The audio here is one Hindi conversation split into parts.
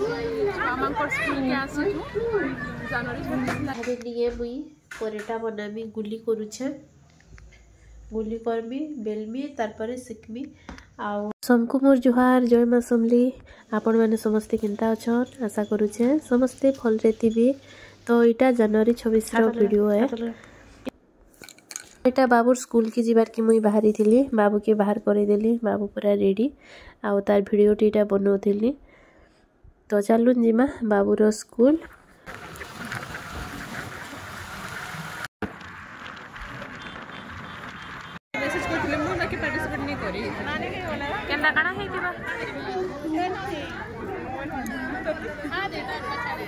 मामा स्कूल के आसी जनवरी निये मुई परेटा बनामी गुली करूछे गुली करमी बेलमी तारपरे सिकमी आउ समकु मोर जुहार जय मां समली आपण माने समस्ते किंता अछन आशा करूछे समस्ते फल रे थिबे। तो इटा जनवरी 26 रो वीडियो है। इटा बाबूर स्कूल की जीवार की मुई बाहरी थिली बाबू के बाहर करे देली बाबू पूरा रेडी आउ तार वीडियो टीटा बनौथिली। तो चलुन जिमा बाबूर स्कूल मेसेज करथिले मु ना के पार्टिसिपेट नहीं करी नानी के बोला केनला काना हे दिबा हां देता पछाड़े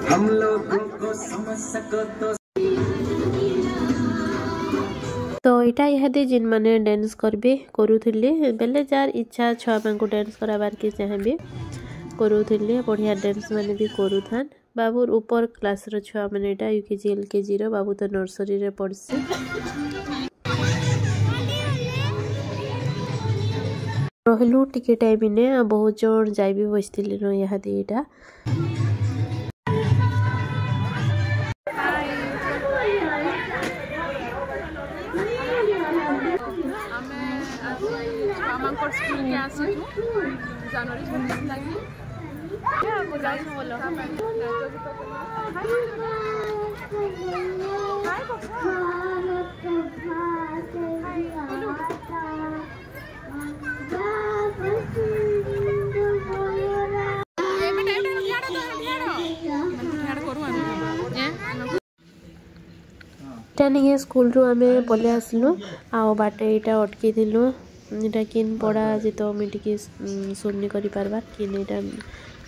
हम लोगों को समझ सको तो इटा इहादे जिन माने डांस करबे करूथिले बेले जार इच्छा छुआ मानकु डांस कराबार के चाहबे करूथिले बढ़िया डांस माने भी करूथान। बाबूर ऊपर क्लास रो छुआ माने इटा यूकेजी एलकेजी रो बाबू तो नर्सरी रे पढ़सी। रहलु टिके टाइम ने बहुत जन जाई भी बसथिले न इहादे इटा मामा स्कूल के आसी जनवरी 26 लागि या को जाई न बोलो टानिए स्कूल रू आमे पले आसलु आउ बाटे इटा अटकी दिलु इटा किन पड़ा जे तो मी टिके सुननी करि पारबा किन इटा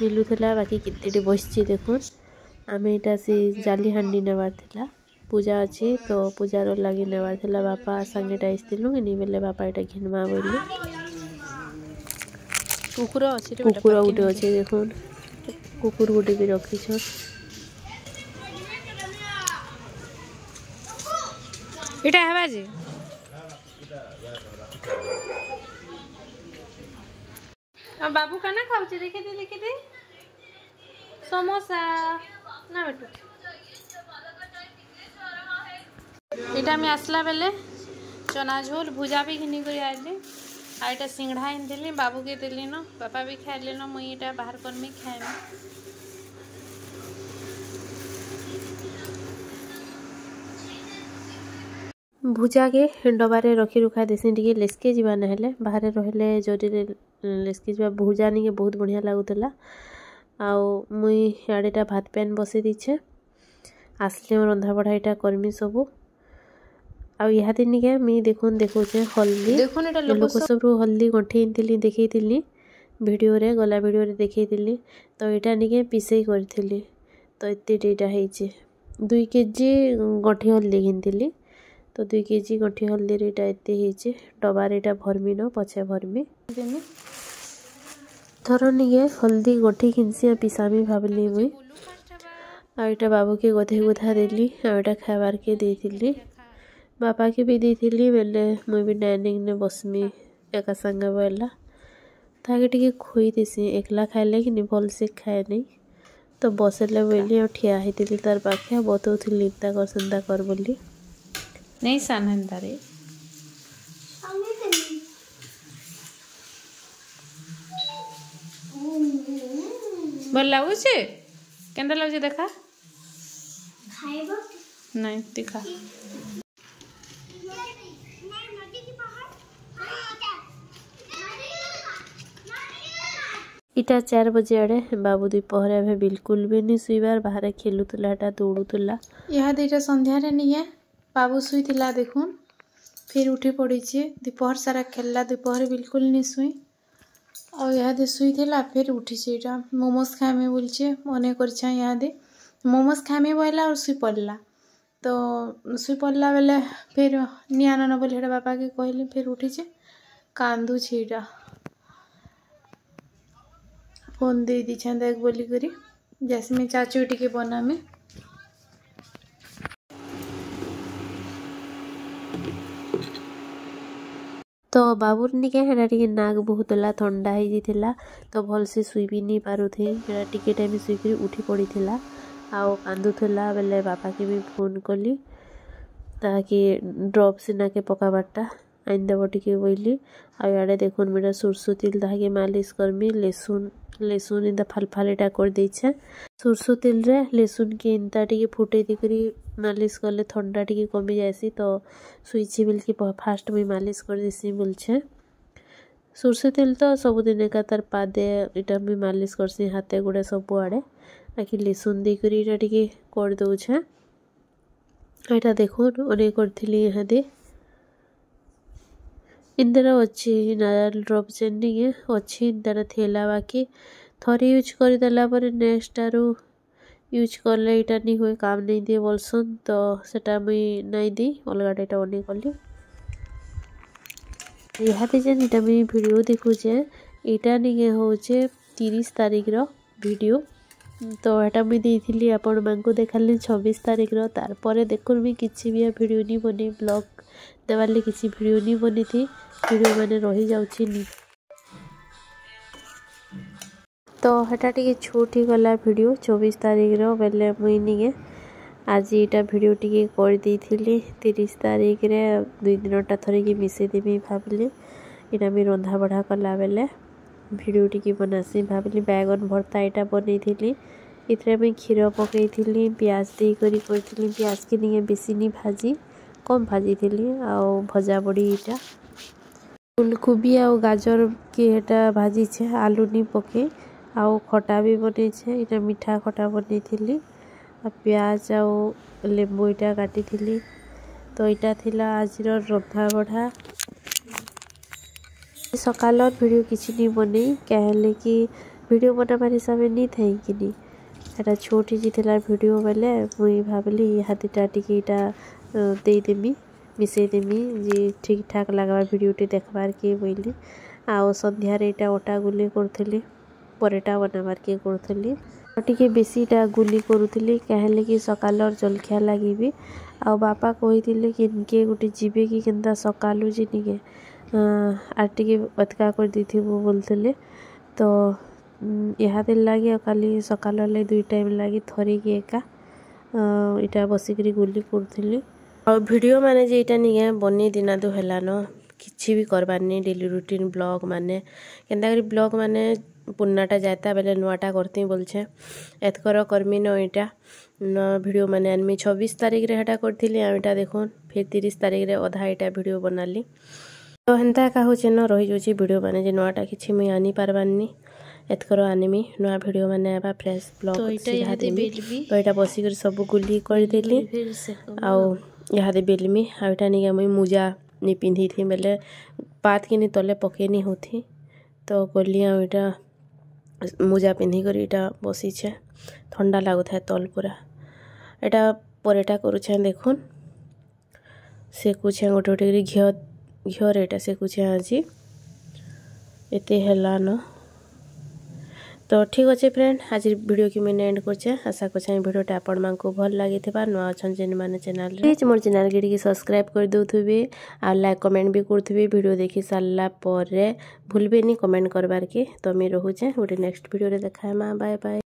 मिलुथला बाकी कितेटी बसछि देखुन आमे इटा से जाली हांडी नेबार थिला पूजा अछि तो पूजार लागि नेबार थिला बापा संगेटा आइथिलु इनी बेले बापा इटा घिनमा बोली कुकुर अछि रे कुकुर उठे अछि देखुन कुकुर गुटे भी रखि छ। इटा हेबा जी अब बाबू खाना खाउची देखे दे समोसा ना बेटू इटा में आसला बेले चना झोल भुजा भी घिनी कर आइली आ इटा सिंगड़ा इन दिली बाबू के दिली न पापा भी खाइले न मुई इटा बाहर कर में खाइम भुजा के डबारे रखी रुखा देसी टिके लेसके जीवा नहेले बाहर रहले जरी लेसके जीवा भुजा नहीं बहुत बढ़िया लागुतला आउ मुई आडेटा भात पैन बसे दीछे आसले रंधा बढ़ाईटा करमी सबू आउ इहा दिन के मी देखुन देखुचे हल्दी देखुन एटा लोक सब हल्दी गंठे इनतिली देखैतिली वीडियो रे गला वीडियो रे देखैतिली तो एटा निके पिसई करथिली तो एते डेटा हेचे 2 केजी गंठे हल्दी घिनतिली तो 2 केजी गंठी हल्दी रेटा एते हेचे डबा रेटा भरमी न पछे भरमी थर निगे हल्दी गंठी खिनसी पिसामी भाबली मुई आ एटा बाबू के गधे गुधा देली आ एटा खाबार के देथिली बापा के भी देथिली बेले मुई भी डाइनिंग ने बसमी एका संगे बेला ताके टिके खोई देसी एकला खाइले कि नि भल से खाए नहीं तो बसले बेली आ ठिया हेतिली तार पाखे बतौथिली ता कर संदा कर बोली नहीं सानंदारे बोल लाउछे केंदा लाउछे देखा खाइबो नहीं दिखा इटा 4 बजे आड़े बाबू दोपहर में बिल्कुल भी नहीं सुईबार बाहर खेलुला दौड़ुला यह दुईटा संध्या रे नहीं है बाबू शुईला देखुन फिर उठी पड़ी दोपहर सारा खेलला दोपहर बिल्कुल नहीं शुई और यहाँ शुईला फिर उठी मोमोज खाएमे बोलचे मन कर यहाँ मोमोज खाएमे बोला और शुई पड़ला तो शुई पड़ला बेले फिर निया न बोले बापा के कहली फिर उठी कांदू छीटा फोन दे दी देख बोली करी जैसे मैं चाचू टिके बना में तो बाबुर निके हेटा टिके नाक बहुत ला ठंडा हो जाता तो भलसे शुई भी नहीं पारुथे हेटा टिके टाइम शुई उठी पड़ी थिला आउ कांदुला बेले बापा के भी फोन कली ताकि ड्रप सिना के पकाबारटा आईनदेव टिके बोली आड़े देखुन मेरा सुरसु तिल ताकि मालिश करमी लेसुन इंदा फालफालीटा कर देछे सुरसु तिल रे लेसुन के इंता टिके फुटे दिकरी मालिश करले ठंडा टिके कमी जाएसी तो सुईची बिल की फास्ट मुई मालिश कर देसी बोलछे सुरसु तिल तो सबुदिन एका तार पादे इटा मुई मालिश करसी हाथे गोड़े सब आड़े बाकी लेसुन देकरी इटा टिके कर दउछे एटा देखुन ओने करथिली यहाँ दे इंदर अच्छी नारियल ड्रप चेंडी अच्छी इंदर थेला बाकी थोड़ी यूज कर देला पर नेक्स्ट आरु यूज करले इटा नहीं हुए काम नहीं दिए बोलसन तो सेटा मुई नहीं दी अलग डेटा ऑन कली यहाँ जेन इटा मुई वीडियो देखुचे इटा नहीं होचे 30 तारीख रो वीडियो तो एटा मुई देइथिली आपण मानकु देखाली 26 तारीख रो तार परे देखुन मी किछि भी वीडियो नहीं बनी ब्लॉग देवाले किछि वीडियो नहीं बनी थी वीडियो माने रही जाउछि नी तो हेटा टिके छूट ही गला वीडियो 24 तारीख रो बेले मुई निगे आज इटा वीडियो टिके कर देइथिली 30 तारीख रे 2 दिनटा थरे के मिसे देबी भाबली इटा मी रंधा बढा कला बेले वीडियो टिके बनासी भाबली बैगन भरता इटा बनैथिली इतरे में क्षीर पकईथिली प्याज दे करी करथिली प्याज के निगे बेसी नहीं भाजी कम भाजी थिली आउ भजा बड़ी इटा फूलकोबी आउ गाजर के हेटा भाजी छे आलू नहीं पके आउ खटा भी बने छे इटा मीठा खटा बनी थिली आ प्याज आउ लेंबू इटा काटी थिली तो इटा थिला आज रंधा बढा सकाल वीडियो किसी नहीं बने कहले कि वीडियो बनाबार हिसाब नहीं थे कि एटा छोटी जीला वीडियो बेले मुई भाबली हाथीटा टिके इटा देदेमी मिसेदेमी जे ठीक ठाक लगवा वीडियोटी देखबार के बोली आओ संध्यार इटा अटा गुली करथली परेटा बनाबार के करथली टिके बेसीटा गुली करूथली कहले कि सकाल जलखिया लगी आ बापा कही कि इनके गोटे जीवे कि केनता सकालू जे निके आर टिके अतका कर देथिबो बोलथले तो यहाँ दिन लगे काली सकाल ले 2 टाइम लगी थरी के एका इटा बसिकरी गुली करथली और वीडियो माने जे इटा नहीं बनी दिना दो हेलान किछि भी करबार नहीं डेली रूटीन ब्लॉग माने केनता करी ब्लॉग माने पुन्नाटा जाता बेले नुआटा करती बोलछे एतकर कर्मी न इटा न वीडियो माने आनमी 26 तारीख रे हेटा करथिली आ इटा देखुन फिर 30 तारीख रे आधा इटा वीडियो बनाली तो हेन्ता का होचे न रही जोची वीडियो माने जे नुआटा किछि मुई आनी पारबानी एतकर आनिमी नुआ वीडियो माने आबा फ्रेश ब्लॉग तो इटा यहाँ देबी तो इटा बसी कर सब गुली कर देली आउ यहाँ दे बेलमी आ इटा नहीं मुई मुजा नहीं पिंधी थी बेले पात के नहीं तले पके नहीं होती तो गलिया इटा मुजा पिंधी कर इटा बसी छे ठंडा लगुता है तल पूरा एटा परेटा करुछे देखुन से कुछ गोटे गोटे घियर एटा से कुछ आज एते हेला न तो ठीक अच्छे फ्रेंड आज वीडियो की मैंने एंड करछे आशा करछे वीडियोटा आपण मानकु भल लागिथिबा नुआ अछन जेन माने चैनल रे मोर चैनल के सब्सक्राइब कर दउथुबे आ लाइक कमेंट भी करथुबे वीडियो देखि सारला पर भूलबेनी कमेंट करबार के तो मैं रहूचे गोटे नेक्स्ट वीडियो रे देखामा बाय बाय।